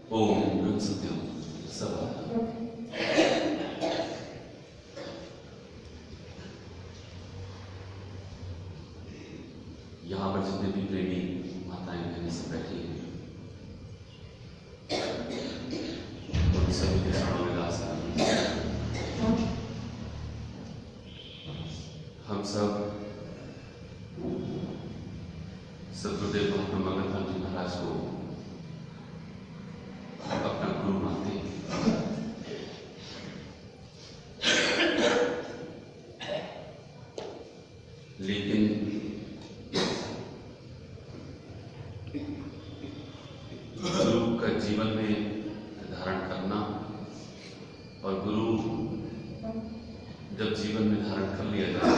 ओम गुरु सत्यम सब। यहाँ पर जितने भी प्रेमी माताएं बहनें सब बैठी हैं, उन सभी के सामने दास हम सब सदगुरुदेव महात्मा मगन राम जी महाराज को अपना गुरु मानते हैं। लेकिन गुरु का जीवन में धारण करना और गुरु जब जीवन में धारण कर लिया जाए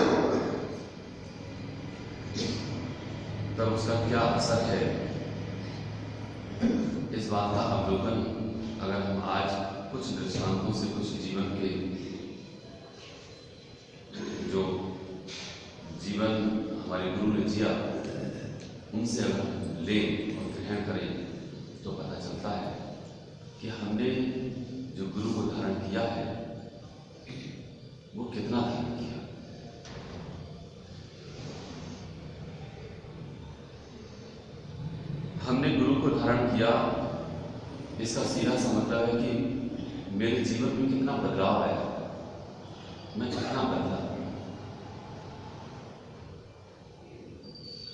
तब उसका क्या असर है, इस बात का अवलोकन अगर हम आज कुछ दृष्टांतों से, कुछ जीवन के जो जीवन हमारे गुरु ने जिया उनसे अगर लें और ग्रहण करें तो पता चलता है कि हमने जो गुरु को धारण किया है वो कितना धारण किया। हमने गुरु को धारण किया, इसका सीधा सा मतलब है कि मेरे जीवन में कितना बदलाव आया, मैं कितना बदला।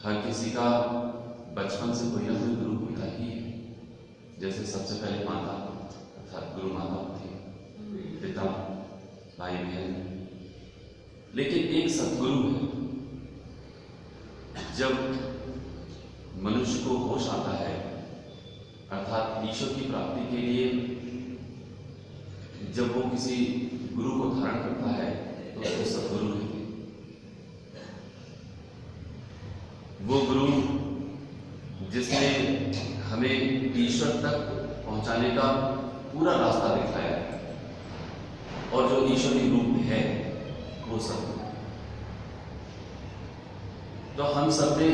हर किसी का बचपन से कोई ना कोई गुरु होता ही है। जैसे सबसे पहले माता अर्थात गुरु माता होती है, पिता, भाई बहन, लेकिन एक सतगुरु है। जब मनुष्य को होश आता है अर्थात ईश्वर की प्राप्ति के लिए जब वो किसी गुरु को धारण करता है तो उसको सतगुरु कहते हैं। वो गुरु जिसने हमें ईश्वर तक पहुंचाने का पूरा रास्ता दिखाया और जो ईश्वरी रूप है वो सतगुरु। तो हम सब ने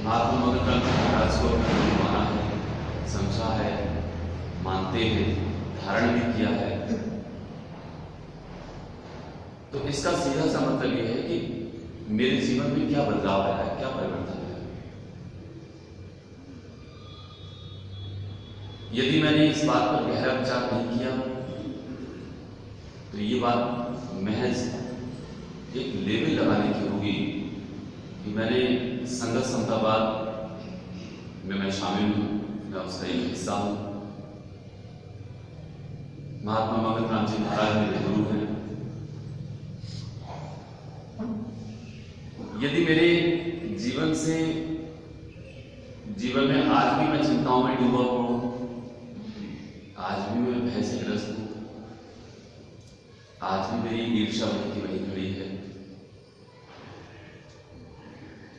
महात्मा मगन राम जी महाराज को अपना गुरु माना है, समझा है, मानते हैं, धारण भी किया है। तो इसका सीधा सा मतलब यह है कि मेरे जीवन में क्या बदलाव आया है, क्या परिवर्तन है। यदि मैंने इस बात पर गहरा विचार नहीं किया तो ये बात महज एक लेबल लगाने की होगी कि मैंने संगत समतावाद में मैं शामिल हूं, मैं उसका एक हिस्सा हूं। महात्मा मगन राम जी महाराज मेरे गुरु हैं। यदि मेरे जीवन में आज भी मैं चिंताओं में डूबा हूं, आज भी मैं भय से ग्रस्त हूं, आज भी मेरी ईर्ष्या की वही खड़ी है,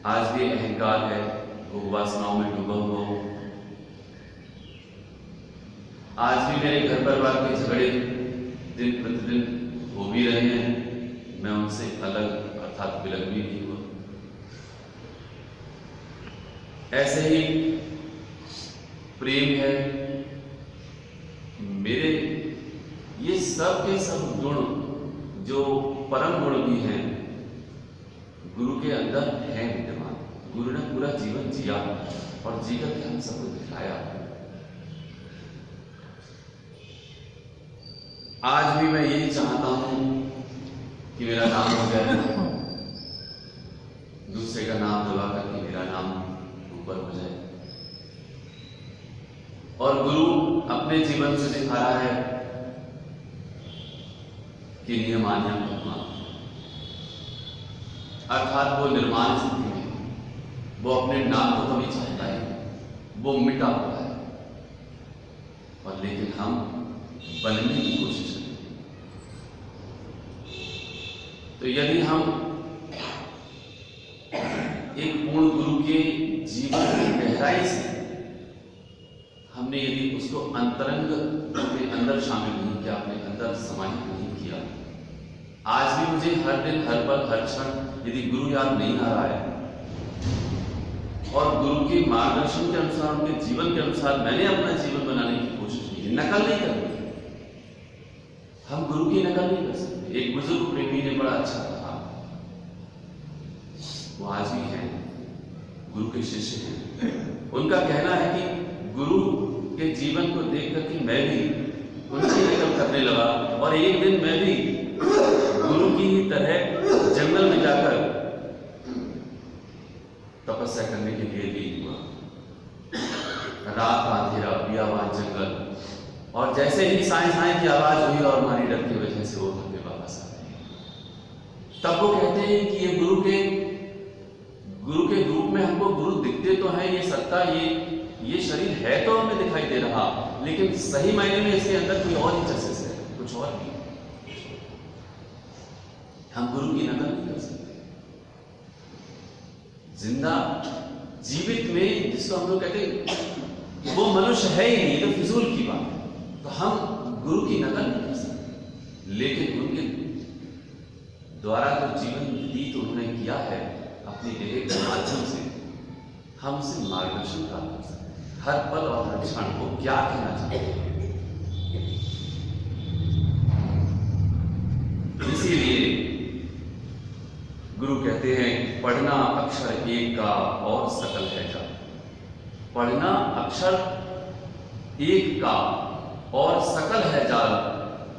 आज भी अहंकार है, भोग वासनाओं में डूबा हुआ हूं, आज भी मेरे घर परिवार के झगड़े दिन प्रतिदिन हो भी रहे हैं, मैं उनसे अलग अर्थात विलग भी नहीं हुआ। ऐसे ही प्रेम है, मेरे ये सब के सब गुण जो परम गुण भी हैं गुरु के अंदर है विद्यमान। गुरु ने पूरा जीवन जिया और जीकर के हम सबको दिखाया। आज भी मैं यही चाहता हूं कि मेरा नाम हो जाए, दूसरे का नाम दबा करके मेरा नाम ऊपर हो जाए। और गुरु अपने जीवन से दिखा रहा है कि नियमान्या ब्रह्मा अर्थात वो निर्माण स्थिति में वो अपने नाम को तो नहीं चाहता है, वो मिटा हुआ है, और लेकिन हम बनने की कोशिश करते हैं। तो यदि हम एक पूर्ण गुरु के जीवन की गहराई से हमने यदि उसको अंतरंग अपने अंदर शामिल नहीं किया, अपने अंदर समाहित नहीं किया, आज भी मुझे हर दिन हर पल हर क्षण यदि गुरु याद नहीं आ रहा है और गुरु के मार्गदर्शन के अनुसार, उनके जीवन के अनुसार मैंने अपना जीवन बनाने की कोशिश नकल नहीं करनी, हम गुरु की नकल नहीं कर सकते। एक बुजुर्ग प्रेमी ने बड़ा अच्छा कहा, वो आज भी हैं, गुरु के शिष्य हैं। उनका कहना है कि गुरु के जीवन को देख करके मैं भी उनकी नकल करने लगा और एक दिन मैं भी गुरु की ही तरह जंगल में जाकर तपस्या करने के लिए भी हुआ। रात का अंधेरा, बियाबान जंगल, और जैसे ही साए साए की आवाज हुई और हमारी डर की वजह से वो घर पे वापस आ गए। तब वो कहते हैं कि ये गुरु के रूप में हमको गुरु दिखते तो हैं, ये सत्ता, ये शरीर है तो हमें दिखाई दे रहा, लेकिन सही मायने में इसके अंदर कोई और ही चसेस है, कुछ और भी। हम गुरु की नकल नहीं कर सकते। जिंदा जीवित में जिसको हम लोग कहते हैं वो मनुष्य है ही नहीं, तो फिजूल की बात है। तो हम गुरु की नकल नहीं कर सकते, लेकिन उनके द्वारा जो जीवन व्यतीत उन्होंने किया है अपनी देह के माध्यम से, हम उसे मार्गदर्शन प्राप्त कर सकते हैं। हर पल और हर क्षण को क्या कहना चाहते हैं। इसीलिए गुरु कहते हैं, पढ़ना अक्षर एक का और सकल है जा। पढ़ना अक्षर एक का और सकल है जाल,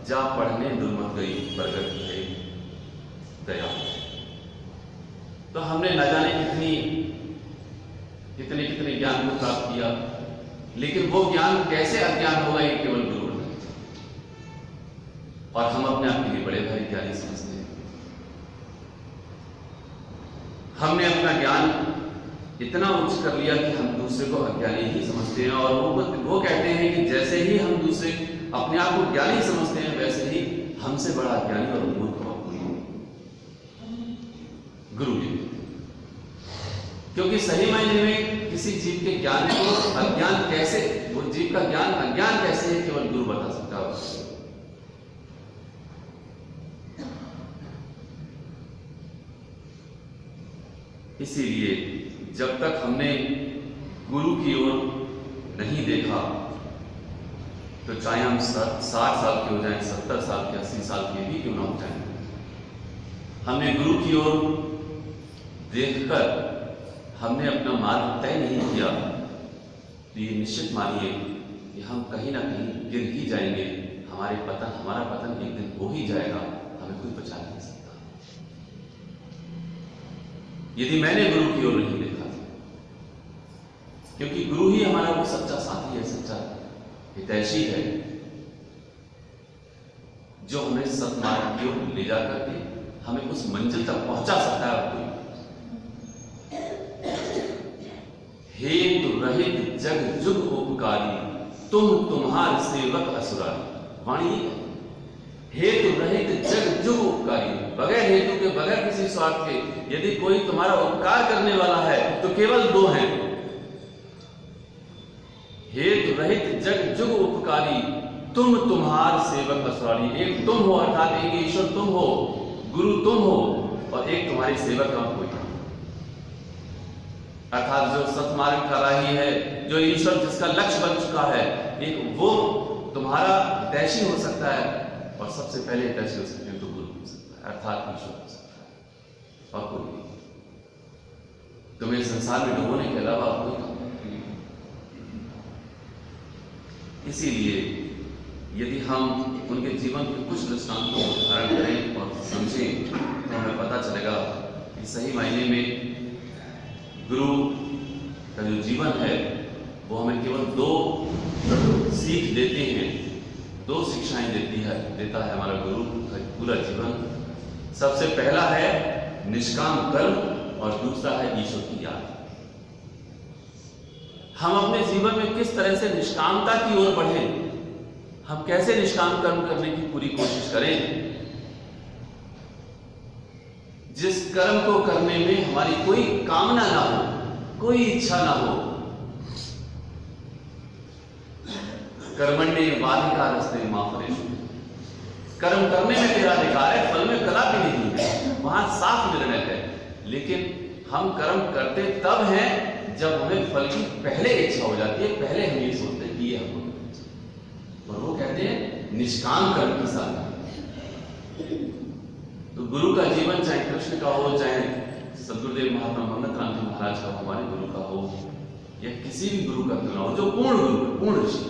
जा पढ़ने दुर्मत गई प्रगट है दया। तो हमने न जाने कितने ज्ञान को प्राप्त किया, लेकिन वो ज्ञान कैसे अज्ञान होगा ये केवल गुरु ने। और हम अपने आप के लिए बड़े भारी ज्ञानी समझते हैं। हमने अपना ज्ञान इतना उच्च कर लिया कि हम दूसरे को अज्ञानी ही समझते हैं, और वो कहते हैं कि जैसे ही हम दूसरे अपने आप को ज्ञानी समझते हैं, वैसे ही हमसे बड़ा अज्ञानी और मूर्ख और कोई गुरु जी। क्योंकि सही मायने में किसी जीव के ज्ञान को अज्ञान कैसे, वो जीव का ज्ञान अज्ञान कैसे है, केवल गुरु बता सकता है। इसीलिए जब तक हमने गुरु की ओर नहीं देखा, तो चाहे हम 60 साल के हो जाएं, 70 साल के, 80 साल के भी क्यों ना हो जाएं, हमने गुरु की ओर देखकर हमने अपना मार्ग तय नहीं किया, तो ये निश्चित मानिए कि हम कहीं ना कहीं गिर ही जाएंगे। हमारा पतन एक दिन हो ही जाएगा, हमें कोई बचा नहीं सकता। यदि मैंने गुरु की ओर नहीं देखा, क्योंकि गुरु ही हमारा वो सच्चा साथी है, सच्चा हितैषी है, जो हमें सत्मार्ग की ओर ले जा करके हमें उस मंजिल तक पहुंचा सकता है। कोई हेतु रहित जग जुग उपकारी, तुम तुम्हार सेवक असुरारी। वाणी हेतु रहित जग जुग उपकारी, बगैर हेतु के, बगैर किसी स्वार्थ के यदि कोई तुम्हारा उपकार करने वाला है तो केवल दो हैं। हेतु रहित जग जुग उपकारी, तुम तुम्हार सेवक असुरारी। एक तुम हो, अर्थात एक ईश्वर तुम हो, गुरु तुम हो, और एक तुम्हारी सेवक का कोई, अर्थात जो सतमार्ग का राही है, जो ईश्वर जिसका लक्ष्य बन चुका है, एक वो तुम्हारा हितैषी हो सकता है, और सबसे पहले हितैषी हो सकते हैं तो गुरु हो सकता है, अर्थात ईश्वर हो सकता है, और कोई नहीं। तुम्हें संसार में डुबोने के अलावा कोई नहीं। इसीलिए यदि हम उनके जीवन के कुछ दृष्टांतों को धारण करें और समझें, तो हमें पता चलेगा कि सही मायने में गुरु का जो जीवन है वो हमें केवल दो सीख देते हैं, दो शिक्षाएं देता है हमारा गुरु का पूरा जीवन। सबसे पहला है निष्काम कर्म, और दूसरा है ईश्वर की याद। हम अपने जीवन में किस तरह से निष्कामता की ओर बढ़ें, हम कैसे निष्काम कर्म करने की पूरी कोशिश करें, जिस कर्म को करने में हमारी कोई कामना ना हो, कोई इच्छा ना हो। कर्मण्ये वाधिकारस्ते मा फलेषु, कर्म करने में तेरा अधिकार है, फल में कदापि नहीं है, वहां साफ निर्णय है। लेकिन हम कर्म करते तब हैं जब हमें फल की पहले इच्छा हो जाती है, पहले हम ये सोचते हैं कि ये हमको, और निष्काम कर्म की साधना। तो गुरु का जीवन चाहे कृष्ण का हो, चाहे सदगुरुदेव महात्मा मंगत राम जी महाराज का, हमारे गुरु का हो, या किसी भी गुरु का क्यों ना हो, जो पूर्ण गुरु, पूर्ण ऋषि,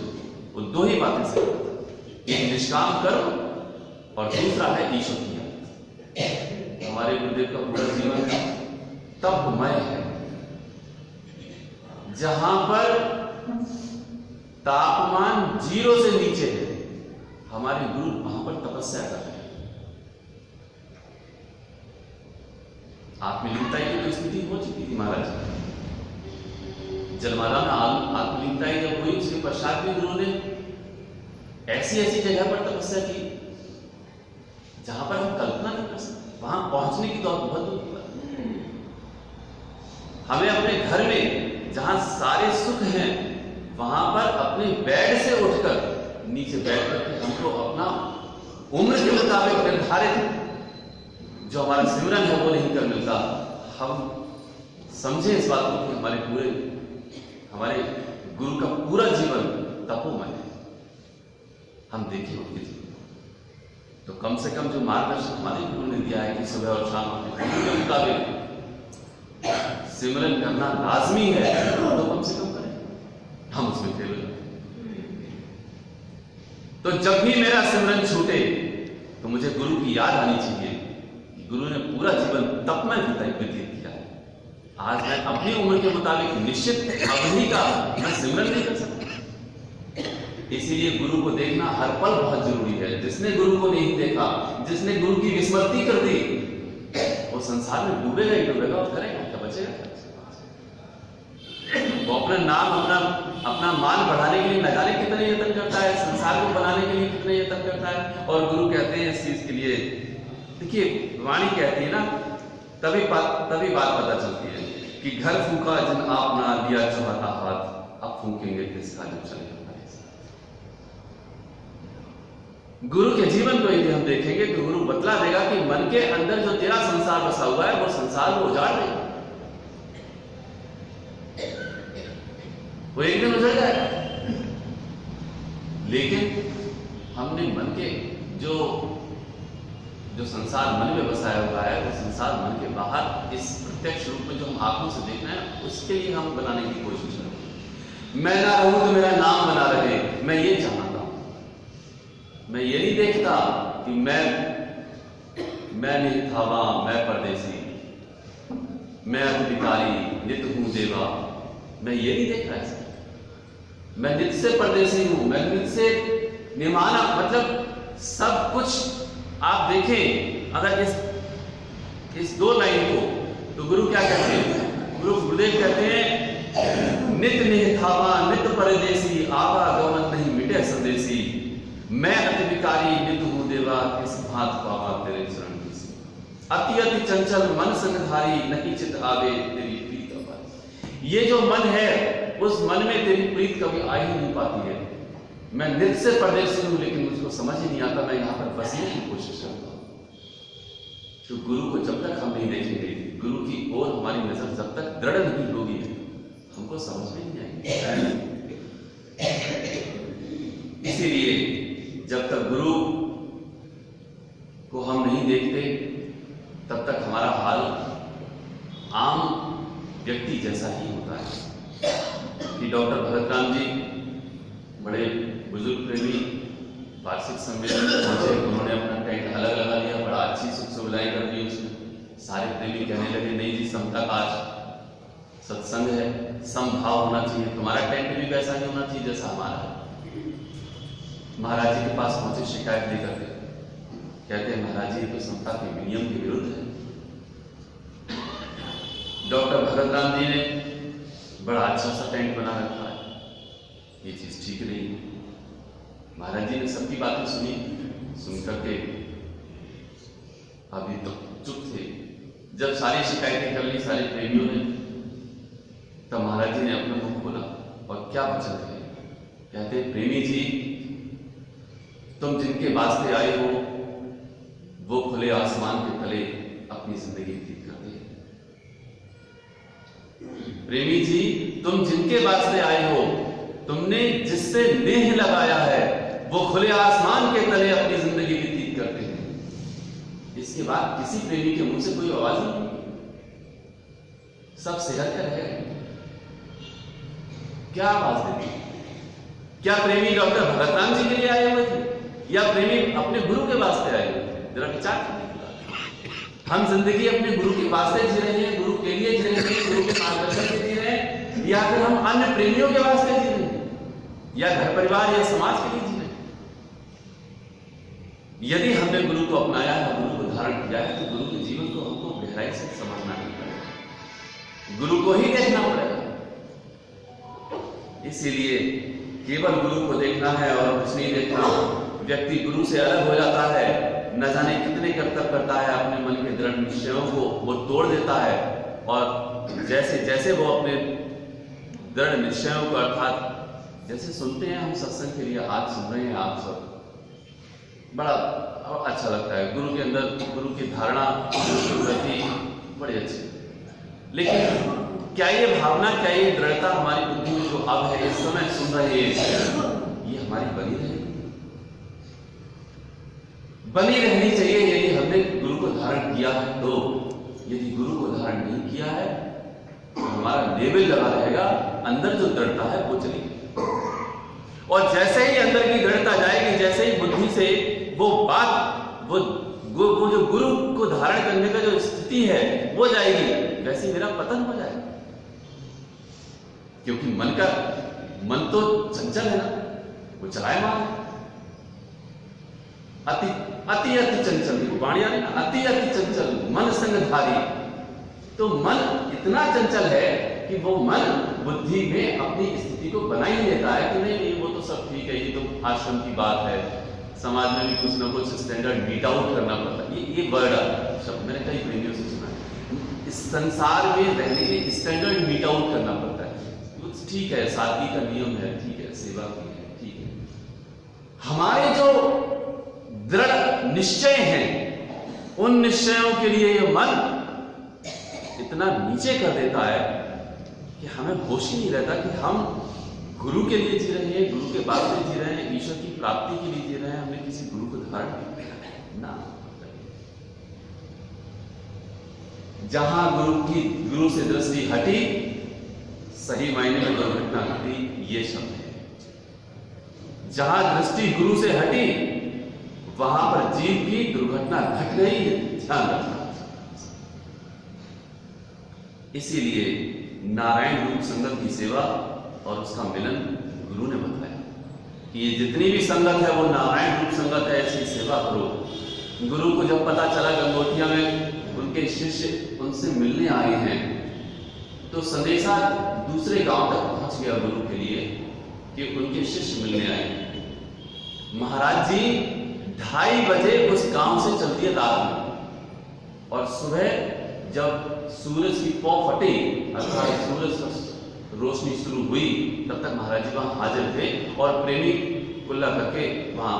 वो दो ही बातें से, एक निष्काम कर्म और दूसरा है ईश्वर की याद। हमारे गुरुदेव का पूरा जीवन तपमय है, जहां पर तापमान 0 से नीचे है, हमारे गुरु वहां पर तपस्या कर रहे हैं। आत्मलीनताई की तो स्थिति हो चुकी थी महाराज, जलमाला में आत्मलीनताई जब हुई, उसके पश्चात भी गुरु ने ऐसी ऐसी जगह पर तपस्या की जहां पर हम कल्पना नहीं कर सकते। वहां पहुंचने की तो बहुत दूर की बात। हमें अपने घर में जहां सारे सुख हैं, वहां पर अपने बेड से उठकर नीचे बैठ करके हमको अपना उम्र के मुताबिक निर्धारित जो हमारा सिमरन है वो नहीं कर मिलता। हम समझे इस बात को कि हमारे गुरु का पूरा जीवन तपोमय है। हम देखें उनके जीवन तो कम से कम जो मार्गदर्शन हमारे गुरु ने दिया है कि सुबह और शाम अपने गुरु के मुताबिक सिमरन करना लाजमी है, तो कम से कम करें, हम उसमें फेल हो जाए। तो जब भी मेरा सिमरन छूटे तो मुझे गुरु की याद आनी चाहिए कि गुरु ने पूरा जीवन तपमय व्यतीत किया है। आज मैं अपनी उम्र के मुताबिक निश्चित अवधि का मैं सिमरन नहीं कर सकता। इसीलिए गुरु को देखना हर पल बहुत जरूरी है। जिसने गुरु को नहीं देखा, जिसने गुरु की विस्मृति कर दी, वो संसार में डूबेगा ही डूबेगा और करेगा क्या, बचेगा क्या? वो अपना नाम, अपना मान बढ़ाने के लिए न जाने कितने यत्न करता है, संसार को बनाने के लिए कितने यत्न करता है। और गुरु कहते हैं इस चीज के लिए, देखिए वाणी कहती है ना, तभी बात पता चलती है कि घर फूका जिन आपना लिया चौहाता हाथ, अब फूकेंगे किसका जो चले हमारे साथ। गुरु के जीवन को यदि हम देखेंगे तो गुरु बतला देगा कि मन के अंदर जो तेरा संसार बसा हुआ है, वो संसार को उजाड़ देगा, वो एक दिन उजड़ जाएगा। लेकिन हमने मन के जो संसार मन में बसाया हुआ है, वो संसार मन के बाहर इस प्रत्यक्ष रूप में जो हम आंखों से देखना है, उसके लिए हम बनाने की कोशिश करें। मैं ना रहूं तो मेरा नाम बना रहे, मैं ये चाहता हूं। मैं ये नहीं देखता कि मैं नहीं थावा, मैं परदेसी, मैं अधिकारी, नित हूं देवा। मैं ये नहीं देख रहा है, मैं नित से परदेसी हूं, मैं नित से निमाना, मतलब सब कुछ आप देखें। अगर इस दो लाइन को, तो गुरु क्या कहते हैं? गुरुदेव कहते हैं नित निहितावा नित परदेसी, आवागमन नहीं मिटे संदेसी, मैं अति विकारी नित हूं देवा, किस भांत पावा तेरे चरण की। अति अति चंचल मन संगधारी, नहीं चित आवे तेरी प्रीत अपार। ये जो मन है, उस मन में तेरी प्रीत कभी आ ही नहीं पाती है। मैं नित से परदेसी हूं, लेकिन मुझको समझ ही नहीं आता, मैं यहां पर बसने की कोशिश करता हूं। तो गुरु को जब तक हम नहीं देखेंगे, गुरु की ओर हमारी नजर जब तक दृढ़ नहीं होगी, हमको समझ में नहीं आएगी। इसीलिए जब तक गुरु को हम नहीं देखते, तब तक हमारा हाल आम व्यक्ति जैसा ही होता है। कि डॉक्टर भगत राम जी बड़े बुजुर्ग प्रेमी वार्षिक सम्मेलन में पहुंचे, उन्होंने अपना टेंट अलग लगा लिया, बड़ा अच्छी सुख सुविधाएं कर दी उसमें। सारे प्रेमी कहने लगे नहीं जी, समता का आज सत्संग है, समभाव होना चाहिए, तुम्हारा टेंट भी वैसा ही होना चाहिए जैसा हमारा है। महाराज जी के पास पहुंचे शिकायत लेकर के, कहते हैं महाराज जी तो समता के विनियम के विरुद्ध है। डॉक्टर भगत राम जी ने बड़ा अच्छा सा टेंट बना रखा है, ये चीज ठीक नहीं है। महाराज जी ने सबकी बातें सुनी, सुन करके अभी तो चुप थे। जब सारी शिकायतें कर ली सारे प्रेमियों ने, तब महाराज जी ने अपना मुख खोला और क्या वचन थे? कहते प्रेमी जी, तुम जिनके वास्ते आए हो, वो खुले आसमान के तले अपनी जिंदगी व्यतीत करते हैं। प्रेमी जी, तुम जिनके वास्ते आए हो, तुमने जिससे नेह लगाया है, वो खुले आसमान के तले अपनी जिंदगी व्यतीत करते हैं। इसके बाद किसी प्रेमी के मुंह से कोई आवाज नहीं, सब सेहत का रहेगा। क्या आवाज देती? क्या प्रेमी डॉक्टर भगतराम जी के लिए आए हुए थे या प्रेमी अपने गुरु के वास्ते आए हुए थे? जरा विचार करने की बात। हम जिंदगी अपने गुरु के वास्ते जी रहे हैं, गुरु के लिए जी रहे हैं, गुरु के मार्गदर्शन से जी रहे हैं, या फिर हम अन्य प्रेमियों के वास्ते जी रहे हैं, या घर परिवार या समाज के लिए जी रहे हैं? यदि हमने गुरु को अपनाया है, गुरु को धारण किया है, तो गुरु के जीवन को हमको गहराई से समझना ही पड़ेगा, गुरु को ही देखना पड़ेगा। इसीलिए केवल गुरु को देखना है और कुछ नहीं देखना। व्यक्ति गुरु से अलग हो जाता है, न जाने कितने कर्तव्य करता है, अपने मन के दृढ़ निश्चयों को वो तोड़ देता है, और जैसे जैसे वो अपने दृढ़ निश्चयों को, अर्थात जैसे सुनते हैं हम सत्संग के लिए आज सुन रहे हैं आप सब, बड़ा अच्छा लगता है। गुरु के अंदर गुरु की धारणा, गुरु की वृत्ति बड़ी अच्छी। लेकिन क्या ये भावना, क्या ये दृढ़ता हमारी बुद्धि में जो अब है, इस समय सुन रहे हैं, ये हमारी बनी रहेगी? बनी रहनी चाहिए यदि हमने गुरु को धारण किया है तो। यदि गुरु को धारण नहीं किया है तो हमारा लेवल लगा रहेगा, अंदर जो दृढ़ता है वो चलेगी। और जैसे ही अंदर की दृढ़ता जाएगी, जैसे ही बुद्धि से वो बात, वो जो गुरु को धारण करने का जो स्थिति है वो जाएगी, वैसे मेरा पतन हो जाएगा। क्योंकि मन तो चंचल है ना, वो चलायमान है। अति अति अति चंचल, वाणी ना, अति अति चंचल मन संग धारी। तो मन इतना चंचल है कि वो मन बुद्धि में अपनी स्थिति को बना ही लेता है कि नहीं वो तो सब ठीक है, ये तो आश्रम की बात है, समाज में भी कुछ ना कुछ स्टैंडर्ड मीट आउट करना पड़ता है। ये वर्ड शब्द मैंने कई प्रेमियों से सुना है। इस संसार में रहने के लिए स्टैंडर्ड मीट आउट करना पड़ता है। ठीक है, सादगी का नियम है, ठीक है, सेवा की है, ठीक है। हमारे जो दृढ़ निश्चय हैं, उन निश्चयों के लिए ये मन इतना नीचे कर देता है कि हमें होश ही नहीं रहता कि हम गुरु के लिए जी रहे हैं, गुरु के वास्ते जी रहे हैं, ईश्वर की प्राप्ति के लिए जी रहे हैं। हमने किसी गुरु को धारण ना। जहां गुरु से दृष्टि हटी, सही मायने में दुर्घटना घटी, ये शब्द है। जहां दृष्टि गुरु से हटी, वहां पर जीव की दुर्घटना घट गई है, ध्यान रखना। इसीलिए नारायण रूप संगत की सेवा और उसका मिलन गुरु ने बताया कि ये जितनी भी संगत है वो नारायण रूप संगत है, ऐसी सेवा करो। गुरु को जब पता चला गंगोटिया में उनके शिष्य उनसे मिलने आए हैं, तो संदेशा दूसरे गांव तक पहुंच गया गुरु के लिए कि उनके शिष्य मिलने आए। महाराज जी 2:30 बजे उस गांव से चल दिए रात में, और सुबह जब सूरज की पौ फटी, अर्थात सूरज रोशनी शुरू हुई, तब तक महाराज जी वहां हाजिर थे और प्रेमी कुल्ला करके वहां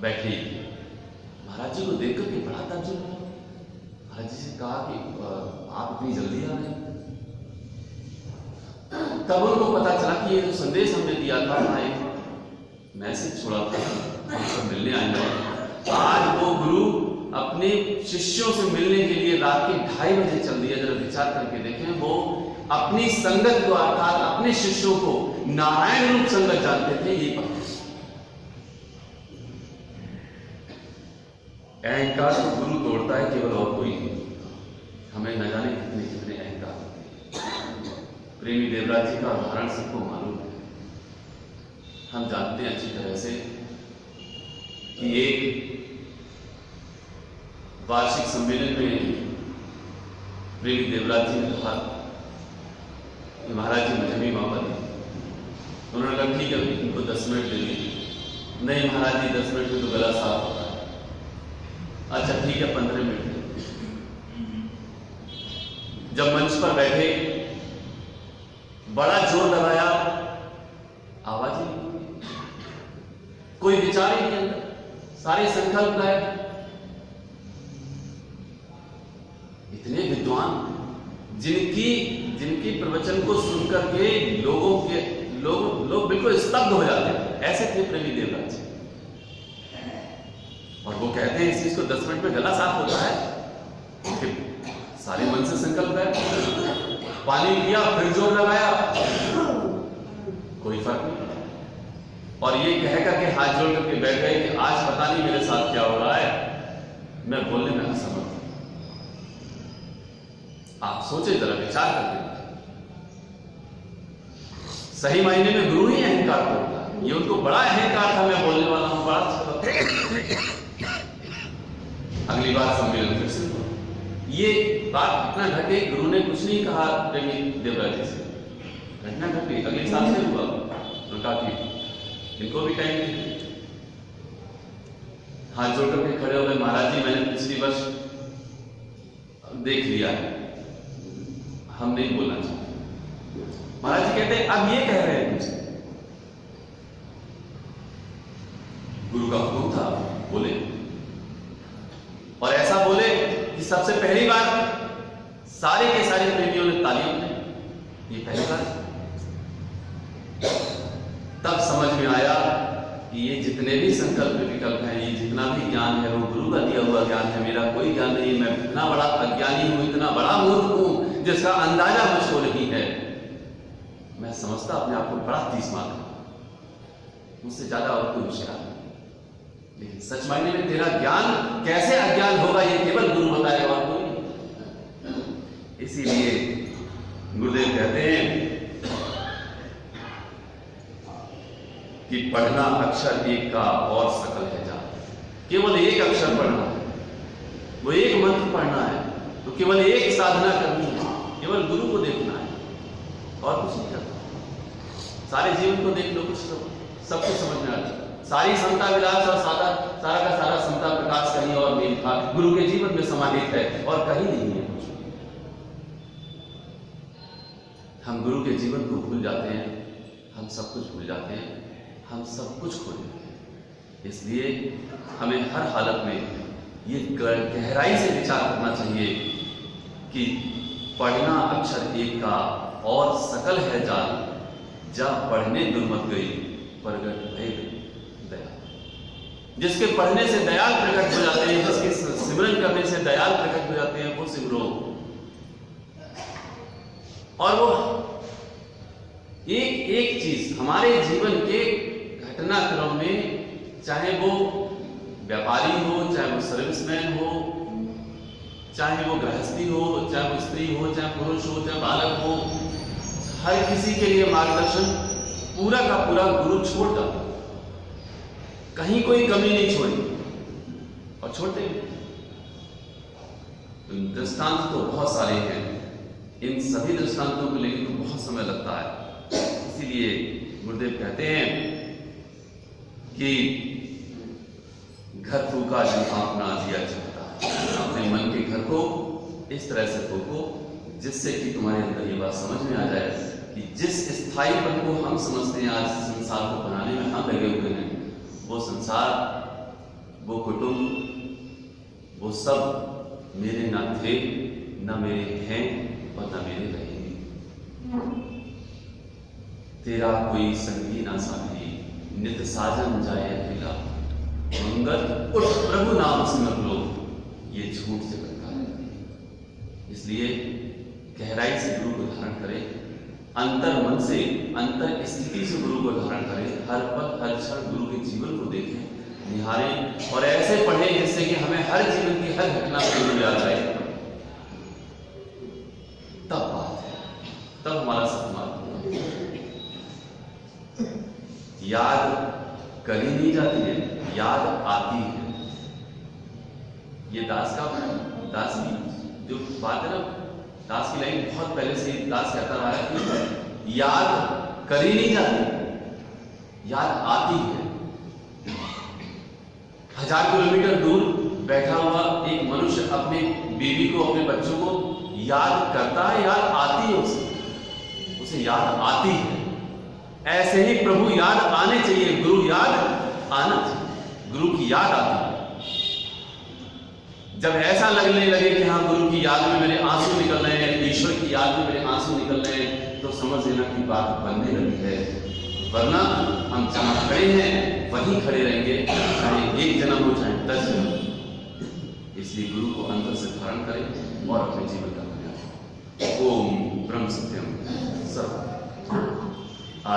बैठे। महाराज जी को देख करके बड़ा ताज्जुब हुआ। महाराज जी से कहा कि आप इतनी जल्दी आ गए। तब उनको पता चला कि ये जो संदेश हमने दिया था, एक मैसेज छोड़ा था, हम सब मिलने आए हैं। आज वो गुरु अपने शिष्यों से मिलने के लिए रात के 2:30 बजे चल दिया। जरा विचार करके देखें, वो अपनी संगत को, अर्थात अपने शिष्यों को नारायण रूप संगत जानते थे। ये बात अहंकार को गुरु तोड़ता है, केवल और कोई नहीं। हमें न जाने कितने कितने अहंकार होते हैं। प्रेमी देवराज जी का उदाहरण सबको मालूम है। हम जानते हैं अच्छी तरह से कि एक वार्षिक सम्मेलन में प्रेमी देवराज जी ने कहा कि महाराज जी मुझे भी मौका दी। उन्होंने कहा ठीक है, इनको 10 मिनट दे दीजिए। नहीं महाराज जी 10 मिनट में तो गला साफ होता है। अच्छा ठीक है, 15 मिनट। जब मंच पर बैठे, बड़ा जोर लगाया, आवाज ही नहीं, कोई विचार ही नहीं अंदर, सारे संकल्प गायब। इतने विद्वान जिनकी प्रवचन को सुनकर के लोग बिल्कुल स्तब्ध हो जाते थे। ऐसे थे प्रेमी देवराज। और वो कहते हैं इस चीज को 10 मिनट में गला साफ होता है। फिर सारे मन से संकल्प है, पानी पिया, फिर जोर लगाया, कोई फर्क नहीं। और ये कहेगा कि हाथ जोड़ करके बैठ गए कि आज पता नहीं मेरे साथ क्या हो रहा है, मैं बोलने में असमर्थ हूं। आप सोचे, जरा विचार करके। सही मायने में गुरु ही अहंकार तोड़ता है। ये उनको बड़ा अहंकार था, मैं बोलने वाला हूं, बड़ा अच्छा। अगली बार सम्मेलन फिर से ये बात घटना घटे, गुरु ने कुछ नहीं कहा प्रेमी देवराज जी से, घटना घटी, अगले साल से हुआ। उनका कि इनको भी टाइम नहीं, हाथ जोड़ करके खड़े हो गए, महाराज जी मैंने पिछली वर्ष देख लिया है, हम नहीं बोलना चाहते। महाराज जी कहते हैं अब ये कह रहे हैं मुझसे, गुरु का हुक्म था, बोले। और ऐसा बोले कि सबसे पहली बार सारे के सारे प्रेमियों ने तालियां दी। ये पहली बार। तब समझ में आया कि ये जितने भी संकल्प विकल्प हैं, ये जितना भी ज्ञान है वो गुरु का दिया हुआ ज्ञान है, मेरा कोई ज्ञान नहीं। मैं इतना बड़ा अज्ञानी हूं, इतना बड़ा मूर्ख हूं जिसका अंदाजा मुझको नहीं है। मैं समझता अपने आप को बड़ा 30 मार्क, मुझसे ज्यादा और कोई होशियार नहीं। लेकिन सच मायने में तेरा ज्ञान कैसे अज्ञान होगा, ये केवल गुरु बताएगा और कोई नहीं। इसीलिए गुरुदेव कहते हैं कि पढ़ना अक्षर एक का और सकल है जान। केवल एक अक्षर पढ़ना है, वो एक मंत्र पढ़ना है, तो केवल एक साधना करनी है, केवल गुरु को देखना है और कुछ नहीं करना। सारे जीवन को देख लो, कुछ सब कुछ समझ में आ जाए। सारी समता विलास और सारा का सारा समता प्रकाश कहीं और नहीं था, गुरु के जीवन में समाहित है और कहीं नहीं है कुछ। हम गुरु के जीवन को भूल जाते हैं, हम सब कुछ भूल जाते हैं, हम सब कुछ खो देते हैं। इसलिए हमें हर हालत में ये गहराई से विचार करना चाहिए कि पढ़ना अक्षर एक का और सकल है जान, जब पढ़ने दुर्मत गई प्रगट भय दया। जिसके पढ़ने से दयाल प्रकट हो जाते हैं, जिसके सिमरन करने से दयाल प्रकट हो जाते हैं, वो सिमरो। और वो एक एक चीज हमारे जीवन के घटनाक्रम में, चाहे वो व्यापारी हो, चाहे वो सर्विसमैन हो, चाहे वो गृहस्थी हो, चाहे वो स्त्री हो, चाहे पुरुष हो, चाहे बालक हो, हर किसी के लिए मार्गदर्शन पूरा का पूरा गुरु छोड़ता, कहीं कोई कमी नहीं छोड़ी और छोड़ते। दृष्टांत तो बहुत सारे हैं, इन सभी दृष्टांतों को लेकर तो बहुत समय लगता है। इसीलिए गुरुदेव कहते हैं कि घर फूका जो अपना दिया चाहता, अपने मन के घर को इस तरह से फूको जिससे कि तुम्हारे अंदर ये बात समझ में आ जाए कि जिस स्थायीपन को हम समझते हैं आज संसार को बनाने में हम लगे हुए हैं, वो संसार, वो कुटुंब, वो सब मेरे ना थे, ना मेरे हैं और ना मेरे रहेंगे। तेरा कोई संगी ना साथी, नित साजन जाए अकेला, मंगल उठ प्रभु नाम सिमर लो, ये झूठ से बरकरार रहती है। इसलिए गहराई से गुरु को धारण करें, अंतर मन से, अंतर स्थिति से गुरु को धारण करें, हर पल हर क्षण गुरु के जीवन को देखें, निहारें और ऐसे पढ़ें जिससे कि हमें हर जीवन की हर घटना समझ में आ जाए। तब बात है, तब हमारा सपना याद करी नहीं जाती है, याद आती है। ये दास की जो बात है ना, दास की लाइन बहुत पहले से दास कहता रहा है कि याद करी नहीं जाती, याद आती है। 1000 किलोमीटर दूर बैठा हुआ एक मनुष्य अपने बीवी को, अपने बच्चों को याद करता है, याद आती है, उसे याद आती है। ऐसे ही प्रभु याद आने चाहिए, गुरु याद आना चाहिए, गुरु की याद आती है। जब ऐसा लगने लगे कि हाँ गुरु की याद में मेरे आंसू निकल रहे हैं, ईश्वर की याद में मेरे आंसू निकल रहे हैं, तो समझ लेना कि बात बनने लगी है। वरना हम जहाँ खड़े हैं वहीं खड़े रहेंगे, चाहे 1 जन्म हो चाहे 10 जन्म। इसलिए गुरु को अंदर से धारण